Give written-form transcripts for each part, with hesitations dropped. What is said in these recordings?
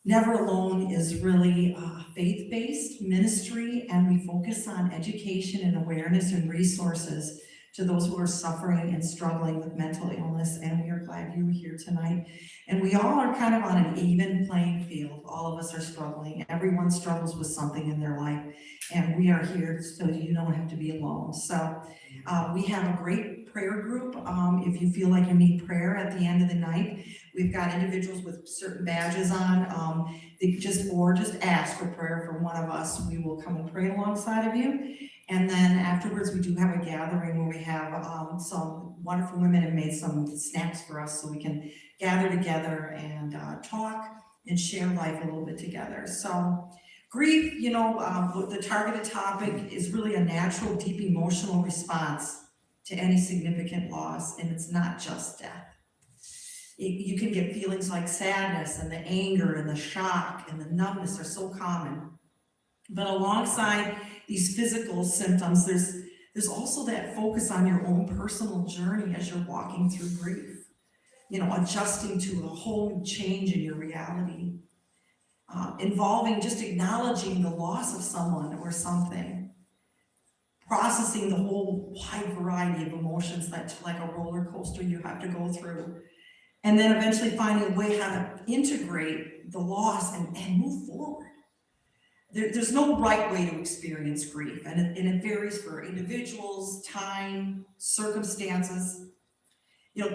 Never Alone is really a faith-based ministry, and we focus on education and awareness and resources to those who are suffering and struggling with mental illness, and we are glad you were here tonight. And we all are kind of on an even playing field. All of us are struggling. Everyone struggles with something in their life, and we are here so you don't have to be alone. So we have a great prayer group. If you feel like you need prayer at the end of the night, we've got individuals with certain badges on. Just ask for prayer from one of us. We will come and pray alongside of you. And then afterwards, we do have a gathering where we have some wonderful women have made some snacks for us so we can gather together and talk and share life a little bit together. So grief, the targeted topic is really a natural, deep emotional response to any significant loss, and it's not just death. You can get feelings like sadness and the anger and the shock and the numbness are so common. But alongside these physical symptoms, there's also that focus on your own personal journey as you're walking through grief. Adjusting to a whole change in your reality, involving just acknowledging the loss of someone or something, processing the whole wide variety of emotions that's like a roller coaster you have to go through, and then eventually finding a way how to integrate the loss and move forward. There's no right way to experience grief, and it varies for individuals, time, circumstances.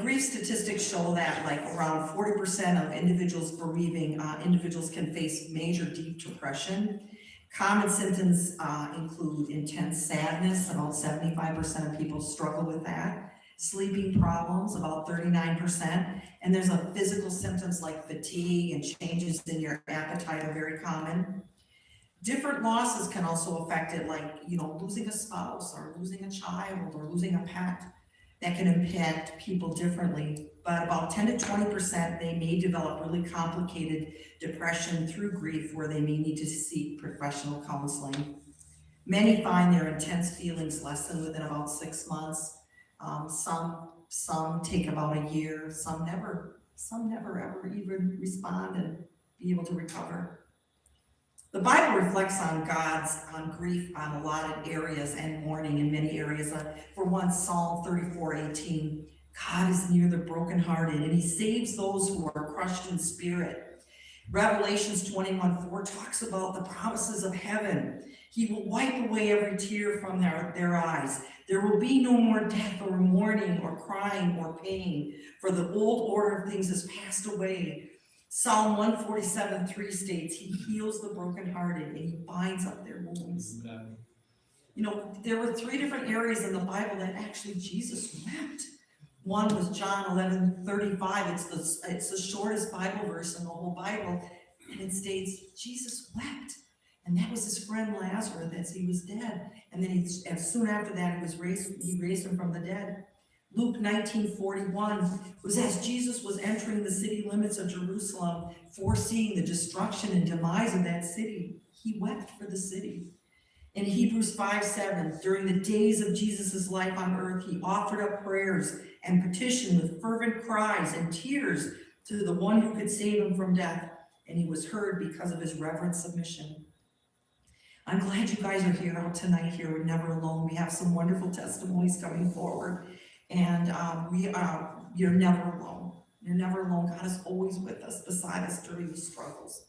Grief statistics show that like around 40% of individuals bereaving individuals can face major deep depression. Common symptoms include intense sadness, about 75% of people struggle with that. Sleeping problems, about 39%. And there's physical symptoms like fatigue and changes in your appetite are very common. Different losses can also affect it, like, losing a spouse or losing a child or losing a pet. That can impact people differently, but about 10 to 20%, they may develop really complicated depression through grief where they may need to seek professional counseling. Many find their intense feelings lessen within about 6 months. Some take about a year, some never ever even respond and be able to recover. The Bible reflects on grief on a lot of areas and mourning in many areas. For one, Psalm 34:18, God is near the brokenhearted and he saves those who are crushed in spirit. Revelations 21:4 talks about the promises of heaven. He will wipe away every tear from their eyes. There will be no more death or mourning or crying or pain, for the old order of things has passed away. Psalm 147:3 states, he heals the brokenhearted and he binds up their wounds. Amen. There were 3 different areas in the Bible that actually Jesus wept. One was John 11:35. It's the shortest Bible verse in the whole Bible, and it states Jesus wept, and that was his friend Lazarus as he was dead. And then soon after that, he raised him from the dead. Luke 19:41 was as Jesus was entering the city limits of Jerusalem, foreseeing the destruction and demise of that city, he wept for the city. In Hebrews 5:7, during the days of Jesus' life on earth, he offered up prayers and petitioned with fervent cries and tears to the one who could save him from death, and he was heard because of his reverent submission. I'm glad you guys are here out tonight here. We're never alone. We have some wonderful testimonies coming forward. And you're never alone. You're never alone. God is always with us, beside us during these struggles.